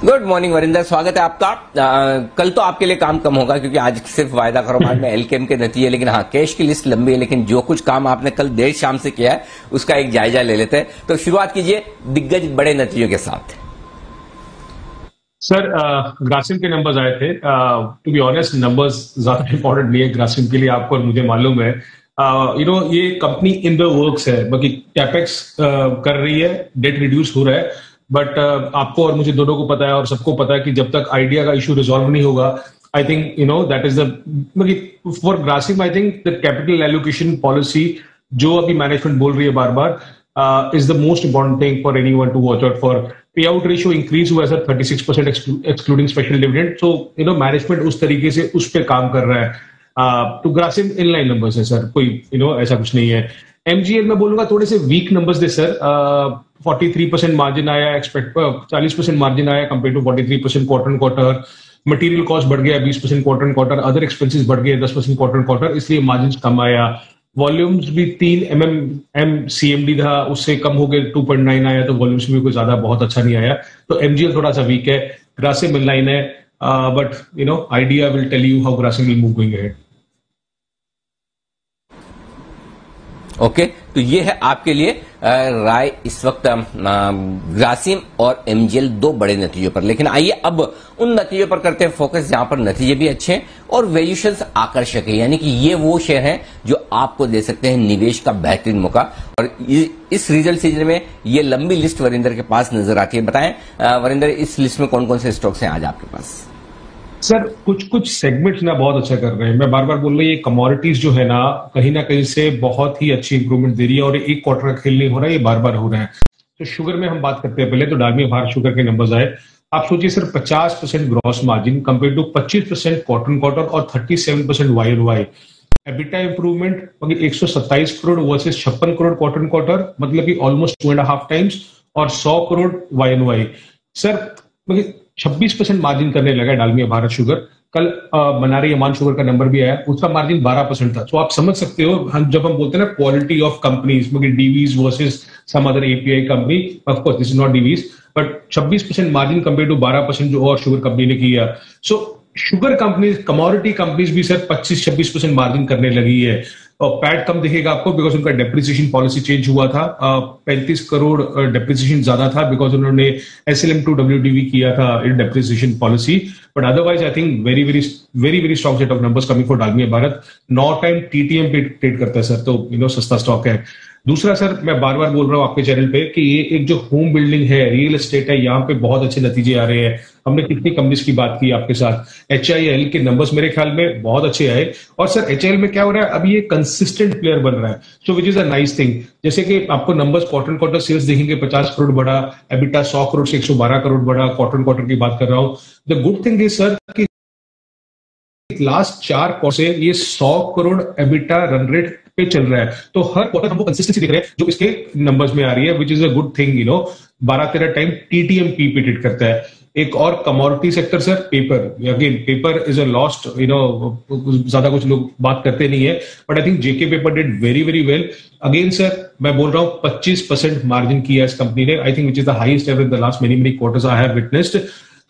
Good morning Varinder, स्वागत है आपका। कल तो आपके लिए काम कम होगा क्योंकि आज सिर्फ वायदा कारोबार में एलकेएम के नतीजे, लेकिन हाँ कैश की लिस्ट लंबी है। लेकिन जो कुछ काम आपने कल देर शाम से किया है उसका एक जायजा ले लेते हैं। तो शुरुआत कीजिए दिग्गज बड़े नतीजों के साथ। सर ग्रासिम के नंबर्स आए थे। टू बी ऑनेस्ट नंबर्स ज्यादा इंपॉर्टेंट नहीं है ग्रासिम के लिए, आपको और मुझे मालूम है। ये कंपनी इन द वर्क्स है, बाकी कैपेक्स कर रही है, डेट रिड्यूस हो रहा है। बट आपको और मुझे दोनों को पता है और सबको पता है कि जब तक आइडिया का इशू रिजॉल्व नहीं होगा, I think that is the for Grasim. I think the capital allocation policy जो अभी मैनेजमेंट बोल रही है बार बार is the most important thing for anyone to watch out for. Pay out ratio increase हुआ है sir 36% excluding special dividend. So management उस तरीके से उस पर काम कर रहा है। To Grasim in line numbers है सर, कोई ऐसा कुछ नहीं है। एमजीएल में बोलूंगा थोड़े से वीक नंबर्स दे सर। 43% मार्जिन आया, एक्सपेक्ट 40% मार्जिन आया compare to 43% quarter and quarter. Material cost बढ़ गया 20% quarter and quarter, other expenses बढ़ गए 10% क्वार्टर एंड क्वार्टर, इसलिए मार्जिन कम आया। वॉल्यूम्स भी 3 MMM CMD था, उससे कम हो गए 2.9 आया, तो वॉल्यूम्स में कोई ज्यादा बहुत अच्छा नहीं आया। तो एमजीएल थोड़ा सा वीक है। ग्रासिम इन लाइन है, but idea will tell you how Grasim will move going ahead. Okay, तो ये है आपके लिए राय इस वक्त ग्रासिम और एमजीएल दो बड़े नतीजों पर। लेकिन आइए अब उन नतीजों पर करते हैं फोकस जहां पर नतीजे भी अच्छे हैं और वैल्यूएशंस आकर्षक है, यानी कि ये वो शेयर हैं जो आपको दे सकते हैं निवेश का बेहतरीन मौका। और इस रिजल्ट सीजन में ये लंबी लिस्ट वरिंदर के पास नजर आती है। बताएं वरिंदर, इस लिस्ट में कौन कौन से स्टॉक्स हैं आज आपके पास? सर कुछ सेगमेंट्स ना बहुत अच्छा कर रहे हैं। मैं बार बार बोल रहा हूँ, ये कमोडिटीज जो है ना कहीं से बहुत ही अच्छी इंप्रूवमेंट दे रही है और एक क्वार्टर का खेल नहीं हो रहा है, ये बार बार हो रहा है। तो शुगर में हम बात करते हैं पहले, तो डालमिया भारत शुगर के नंबर्स आए। आप सोचिए sir 50% gross margin compare to 25% quarter and quarter और 37% YoY। EBITDA improvement 127 crore versus 56 crore quarter and quarter, मतलब कि ऑलमोस्ट 2.5 टाइम्स, और 100 करोड़ YoY। सर 26% मार्जिन करने लगा डालमिया भारत शुगर। कल मनारी अमान शुगर का नंबर भी आया, उसका मार्जिन 12% था। तो आप समझ सकते हो, जब हम बोलते हैं ना quality of companies, Divi's versus some other API company, of course this is not Divi's, but 26% margin compare to 12% जो और शुगर कंपनी ने किया। So sugar companies, commodity companies भी सर 25-26% मार्जिन करने लगी है। और पैट कम दिखेगा आपको बिकॉज उनका डेप्रिसिएशन पॉलिसी चेंज हुआ था। 35 करोड़ डेप्रिसिएशन ज्यादा था बिकॉज उन्होंने SLM to WDV किया था in depreciation policy. But otherwise I think very very very very strong set of numbers coming for Dalmia Bharat. 9 time TTM पे ट्रेड करता है सर, तो सस्ता स्टॉक है। दूसरा सर, मैं बार बार बोल रहा हूँ आपके चैनल पे कि ये एक जो होम बिल्डिंग है, रियल एस्टेट है, यहाँ पे बहुत अच्छे नतीजे आ रहे हैं। हमने कितनी कंपनीज की बात की आपके साथ। HIL के नंबर्स मेरे ख्याल में बहुत अच्छे आए। और सर HIL में क्या हो रहा है, अभी ये कंसिस्टेंट प्लेयर बन रहा है, so which is a nice thing. जैसे कि आपको नंबर्स क्वार्टर क्वार्टर सेल्स देखेंगे 50 करोड़ बढ़ा, एबिटा 100 करोड़ से 112 करोड़ बढ़ा, क्वार्टर क्वार्टर की बात कर रहा हूँ। The good thing is sir कि लास्ट 4 क्वार्टर से ये 100 करोड़ एबिटा रन रेट पे चल रहा है। तो हर क्वार्टर हमको कंसिस्टेंसी दिख रहा है जो इसके नंबर्स में आ रही है, विच is a good thing. 12-13 time TTM पे ट्रेड करता है। एक और commodity sector sir, paper. Again paper is a lost, ज्यादा कुछ लोग बात करते नहीं है, but I think JK paper did very very well. Again sir मैं बोल रहा हूँ 25% मार्जिन किया इस कंपनी ने, I think which is the highest ever in the last many quarters I have witnessed.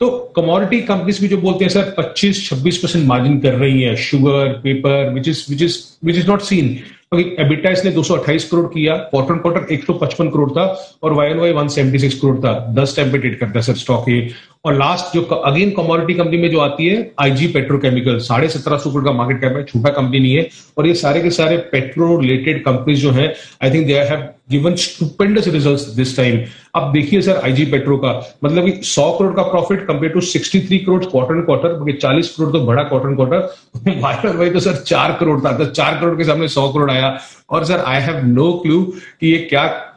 तो कमोडिटी कंपनीज भी जो बोलते हैं सर 25-26% मार्जिन कर रही है, sugar, paper, which is not seen. EBITDA इसने 228 करोड़ किया, क्वार्टर क्वार्टर 155 करोड़ था और YoY 176 करोड़ था। 10 टाइम पे ट्रेड करता है सर स्टॉक ये। और लास्ट जो अगेन कमोडिटी कंपनी में जो आती है IG पेट्रोकेमिकल, 1750 करोड़ का मार्केट कैप है, छोटा कंपनी नहीं है। और ये सारे के सारे पेट्रो रिलेटेड कंपनीज जो है, I think they have given stupendous results this time. अब देखिए सर IG पेट्रो का मतलब कि 100 करोड़ का profit compare to 63 crore quarter and quarter, 40 crore तो बड़ा क्वार्टर एंड क्वार्टर। YoY तो सर 4 करोड़ था, तो 4 करोड़ के सामने 100 करोड़ आया। और sir I have no clue कि ये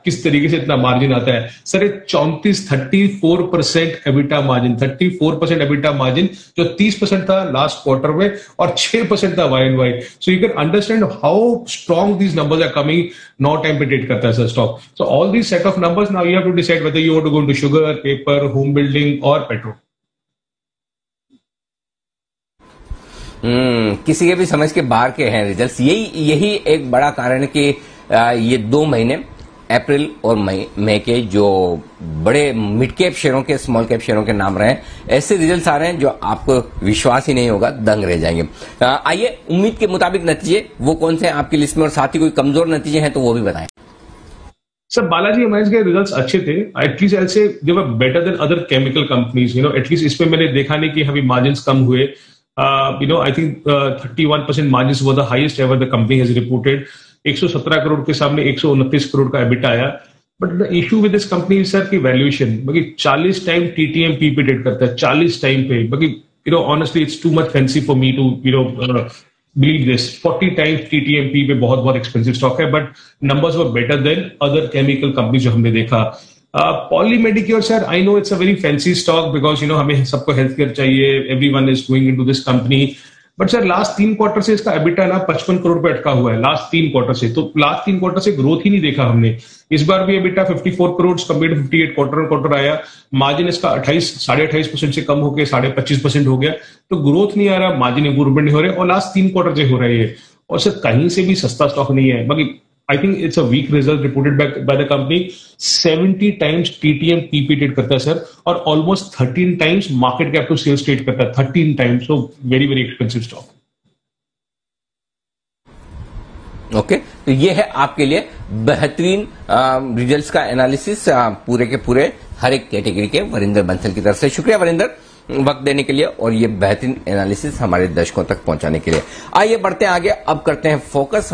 किस तरीके से इतना मार्जिन आता है sir. 34% EBITDA margin, 34% EBITDA margin, जो 30% था लास्ट क्वार्टर में और 6% था YoY। So you can understand how strong these numbers are coming. 9 time पे ट्रेड करता है sir stock. So all these set of numbers, now you have to decide whether you want to go into sugar, paper, home building और petrol. किसी के भी समझ के बाहर के हैं रिजल्ट्स। यही एक बड़ा कारण है कि ये 2 महीने अप्रैल और मई के जो बड़े मिड कैप शेयरों के, स्मॉल कैप शेयरों के नाम रहे हैं, ऐसे रिजल्ट्स आ रहे हैं जो आपको विश्वास ही नहीं होगा, दंग रह जाएंगे। आइए उम्मीद के मुताबिक नतीजे वो कौन से हैं आपकी लिस्ट में, और साथ ही कोई कमजोर नतीजे हैं तो वो भी बताएं। सर, बालाजी एमाइंस के रिजल्ट्स अच्छे थे। At least I say they were better than other chemical companies, at least इसमें मैंने देखा नहीं कि अभी मार्जिन्स कम हुए। I think 31% margins were the highest ever the company has reported. 117 crore के सामने 129 करोड़ का एबिटा आया। But the issue with this company sir की वैल्यूएशन, बाकी 40 टाइम टीटीएम पी पे ट्रेड करता है, 40 टाइम पे। बाकी honestly it's too much fancy for me to believe this. 40 times TTMP पे बहुत एक्सपेंसिव स्टॉक है, but numbers were better than other chemical companies जो हमने देखा। Poly Medicure sir, I know it's a very fancy stock because हमें सबको health care चाहिए, everyone is going into this company. But sir last 3 quarter से इसका EBITDA ना 55 करोड़ पे अटका हुआ है लास्ट 3 क्वार्टर से। तो लास्ट 3 क्वार्टर से ग्रोथ ही नहीं देखा हमने। इस बार भी EBITDA 54 crore compare to 58 quarter आया। मार्जिन इसका 28.5% से कम होकर 25.5% हो गया। तो ग्रोथ नहीं आ रहा, मार्जिन इंप्रूवमेंट नहीं हो रहे, और लास्ट 3 क्वार्टर से हो रहे हैं। और सर कहीं से भी सस्ता स्टॉक नहीं है। बाकी I think it's a weak result reported by the company. 70 times TTM PP trade करता है सर, और almost 13 times market cap to sales trade करता है, 13 times. So very expensive stock. Okay, तो ये है आपके लिए बेहतरीन रिजल्ट्स का एनालिसिस पूरे के पूरे हर एक कैटेगरी के वरिंदर बंसल की तरफ से। शुक्रिया वरिंदर वक्त देने के लिए और ये बेहतरीन एनालिसिस हमारे दर्शकों तक पहुंचाने के लिए। आइए बढ़ते हैं आगे, अब करते हैं फोकस